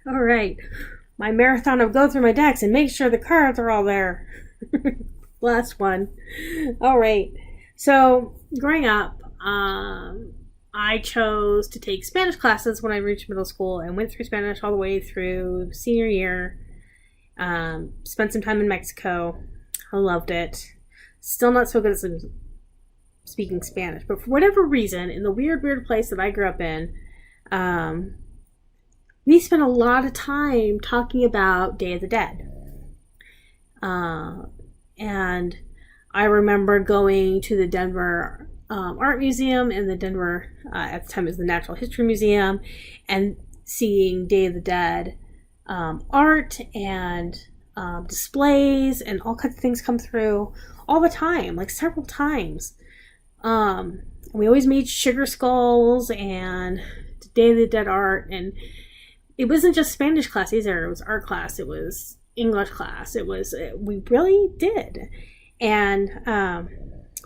All right. My marathon of go through my decks and make sure the cards are all there. Last one. All right. So, growing up, I chose to take Spanish classes when I reached middle school and went through Spanish all the way through senior year. Spent some time in Mexico. I loved it. Still not so good at speaking Spanish, but for whatever reason, in the weird place that I grew up in, we spent a lot of time talking about Day of the Dead. And I remember going to the Denver Art Museum and the Denver, at the time it was the Natural History Museum, and seeing Day of the Dead art and displays and all kinds of things come through all the time, like several times. We always made sugar skulls and Day of the Dead art, and it wasn't just Spanish class either. It was art class. It was English class. We really did. And,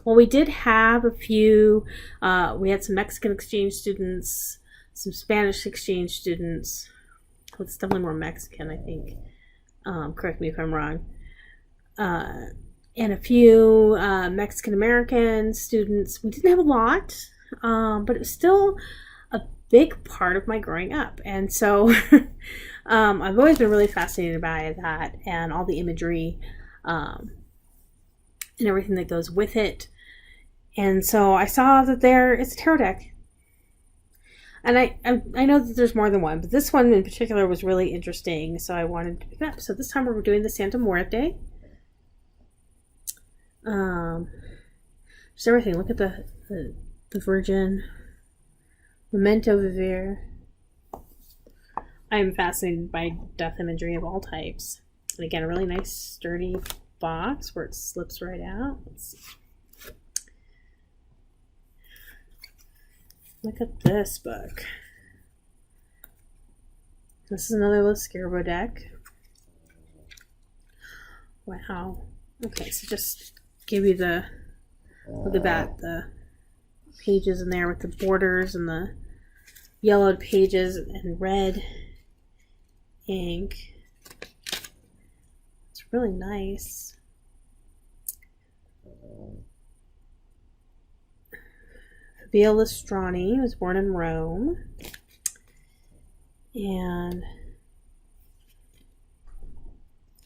well, we did have a few, we had some Mexican exchange students, some Spanish exchange students. It's definitely more Mexican, I think. Correct me if I'm wrong. And a few Mexican-American students. We didn't have a lot, but it was still a big part of my growing up. And so I've always been really fascinated by that and all the imagery and everything that goes with it. And so I saw that there is a tarot deck. And I know that there's more than one, but this one in particular was really interesting, so I wanted to pick it up. So this time we're doing the Santa Muerte. Just everything. Look at the Virgin. Memento Vivere. I am fascinated by death imagery of all types. And again, a really nice sturdy box where it slips right out. Let's see. Look at this book. This is another Los Scarabo deck. Wow. Okay, so just give you the, look at that, the pages in there with the borders and the yellowed pages and red ink. It's really nice. Via Lestrani was born in Rome. And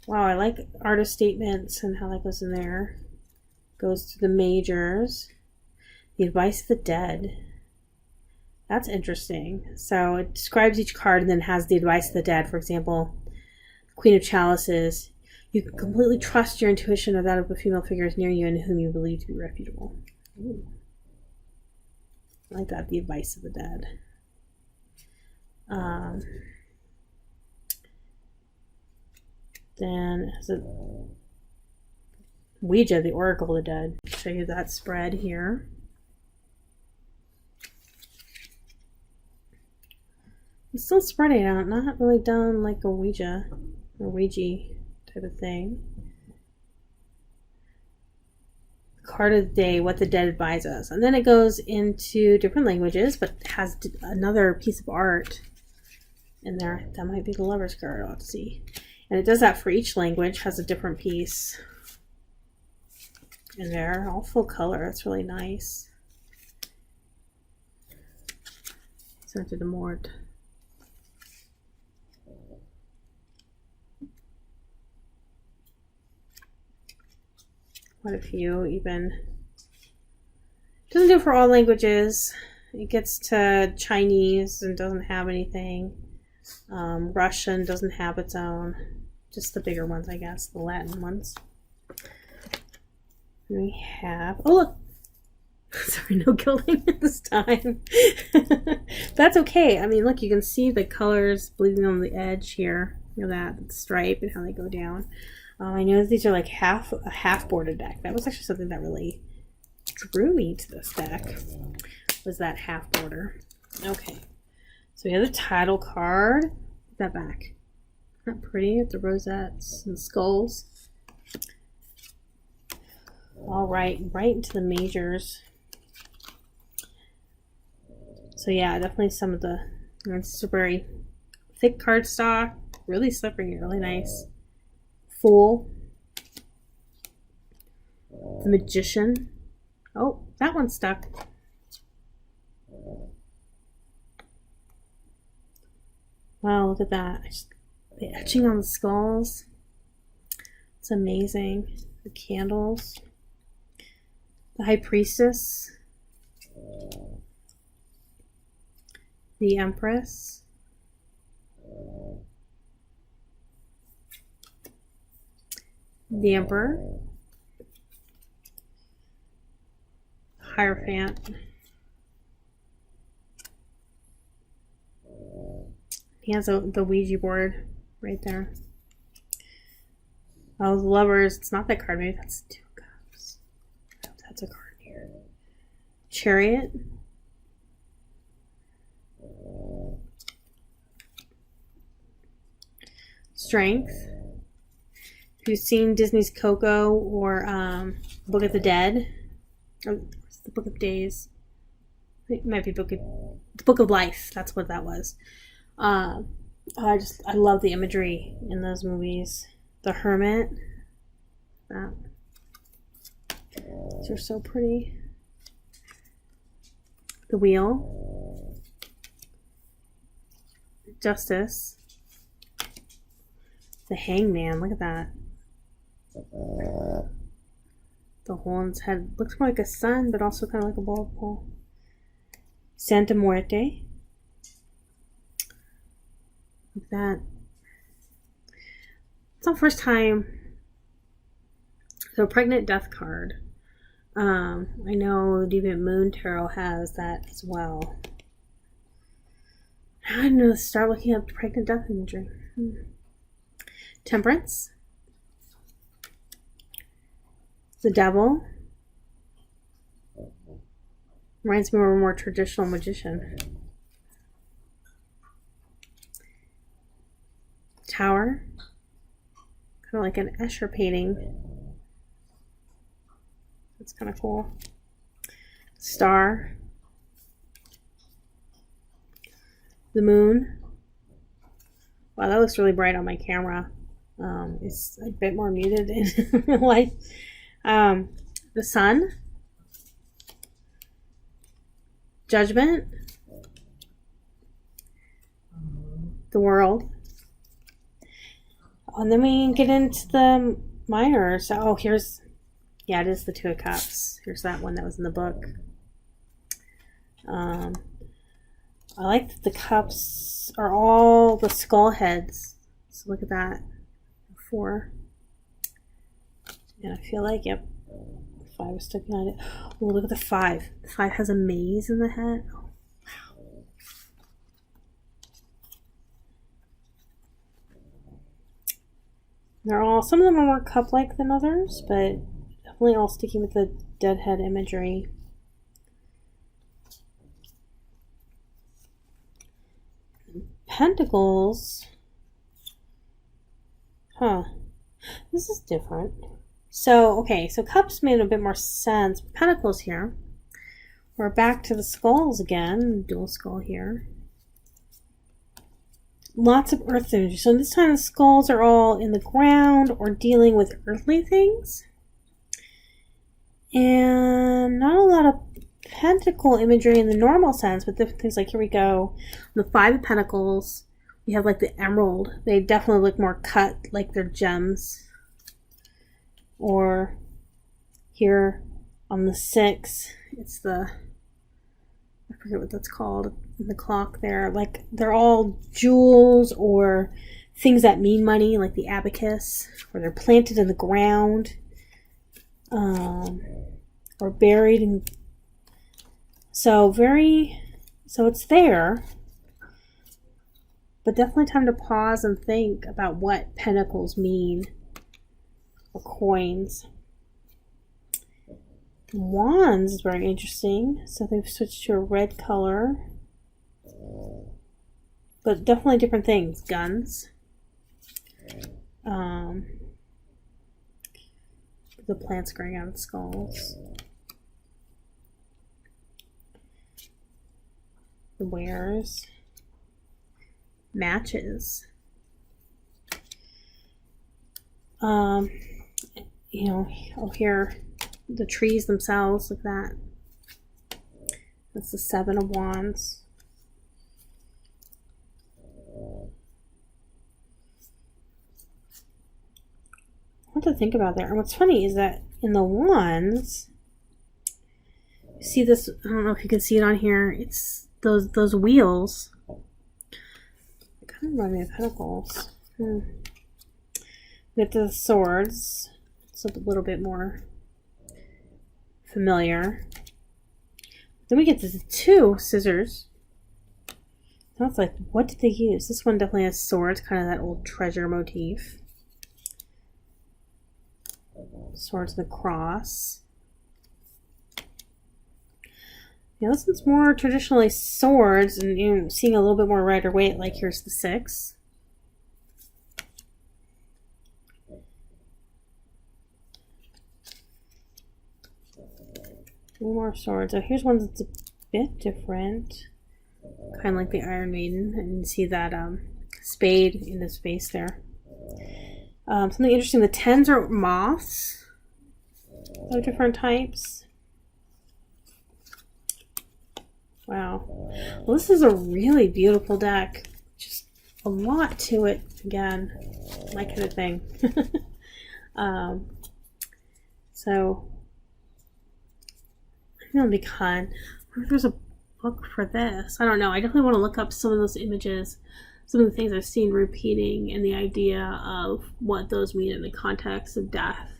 wow, I like artist statements and how that goes in there. Goes to the majors. The advice of the dead. That's interesting. So it describes each card and then has the advice of the dead. For example, Queen of Chalices. You can completely trust your intuition or that of the female figures near you and whom you believe to be reputable. Ooh. I like that, the advice of the dead. Then as a Ouija, the Oracle of the Dead. I'll show you that spread here. I'm still spreading out, not really done like a Ouija or Ouija type of thing. Card of the day, what the dead advise us. And then it goes into different languages, but has another piece of art in there. That might be the lover's card, I'll have to see. And it does that for each language, has a different piece in there, all full color. It's really nice. Santa Muerte. Quite a few, even. Doesn't do for all languages. It gets to Chinese and doesn't have anything. Russian doesn't have its own. Just the bigger ones, I guess. The Latin ones. And we have... Oh, look! Sorry, no gilding this time. That's okay. I mean, look, you can see the colors bleeding on the edge here. You know that stripe and how they go down. I know these are like a half border deck. That was actually something that really drew me to this deck, was that half border. Okay, so we have the title card. Put that back. Not pretty with the rosettes and skulls. All right, right into the majors. So yeah, definitely some of the, this is a very thick cardstock, really slippery, really nice. Fool. The Magician. Oh, that one stuck. Wow, look at that. The etching on the skulls. It's amazing. The candles. The High Priestess. The Empress. The Emperor. Hierophant. He has the Ouija board right there. Oh, the Lovers. It's not that card. Maybe that's 2 cups. Oh, that's a card here. Chariot. Strength. If you've seen Disney's Coco or Book of the Dead, or the Book of Days, it might be the Book of Life. That's what that was. I love the imagery in those movies. The Hermit. These are so pretty. The Wheel. Justice. The Hangman. Look at that. The hole in its head looks more like a sun, but also kind of like a bullet hole. Santa Muerte. Like that. It's the first time. So, Pregnant Death card. I know the Deviant Moon Tarot has that as well. I don't know. Start looking up Pregnant Death imagery. Temperance. The Devil. Reminds me of a more traditional magician. Tower. Kind of like an Escher painting. That's kind of cool. Star. The Moon. Wow, that looks really bright on my camera. It's a bit more muted in real life. The Sun. Judgment. The World. And then we get into the minors. Oh, here's, yeah, it is the 2 of Cups. Here's that one that was in the book. I like that the cups are all the skull heads. So look at that. 4. And I feel like, yep, 5 is stuck behind it. Oh, look at the 5. The 5 has a maze in the head. Oh, wow. They're all, some of them are more cup-like than others, but definitely all sticking with the deadhead imagery. Pentacles. Huh. This is different. So, okay, so cups made a bit more sense. Pentacles here. We're back to the skulls again. Dual skull here. Lots of earth energy. So this time the skulls are all in the ground or dealing with earthly things. And not a lot of pentacle imagery in the normal sense, but different things. Like here we go. The 5 of Pentacles. We have like the emerald. They definitely look more cut, like they're gems. Or here on the 6, it's the, I forget what that's called in the clock there. Like they're all jewels or things that mean money, like the abacus, or they're planted in the ground, or buried in. So it's there, but definitely time to pause and think about what pentacles mean, or coins. Wands is very interesting. So they've switched to a red color, but definitely different things. Guns. The plants growing out of skulls. The wares. matches. You know, oh, here, the trees themselves, like that. That's the 7 of Wands. What to think about there. And what's funny is that in the Wands, you see this, I don't know if you can see it on here, it's those wheels. Kind of remind me of Pentacles. With the swords, it's a little bit more familiar. Then we get the 2 scissors. That's like, what did they use? This one definitely has swords, kind of that old treasure motif. Swords and the cross. Yeah, this one's more traditionally swords, and you're seeing a little bit more Rider Waite, like here's the 6. More swords. So here's one that's a bit different. Kind of like the Iron Maiden. And you see that spade in the space there. Something interesting. The 10s are moths of different types. Wow. Well, this is a really beautiful deck. Just a lot to it. Again, my kind of thing. So it'll be fun. I wonder if there's a book for this. I don't know. I definitely want to look up some of those images, some of the things I've seen repeating, and the idea of what those mean in the context of death,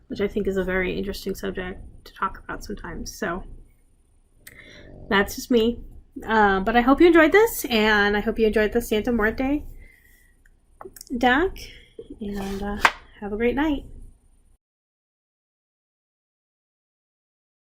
which I think is a very interesting subject to talk about sometimes. So that's just me. But I hope you enjoyed this, and I hope you enjoyed the Santa Muerte deck, and have a great night.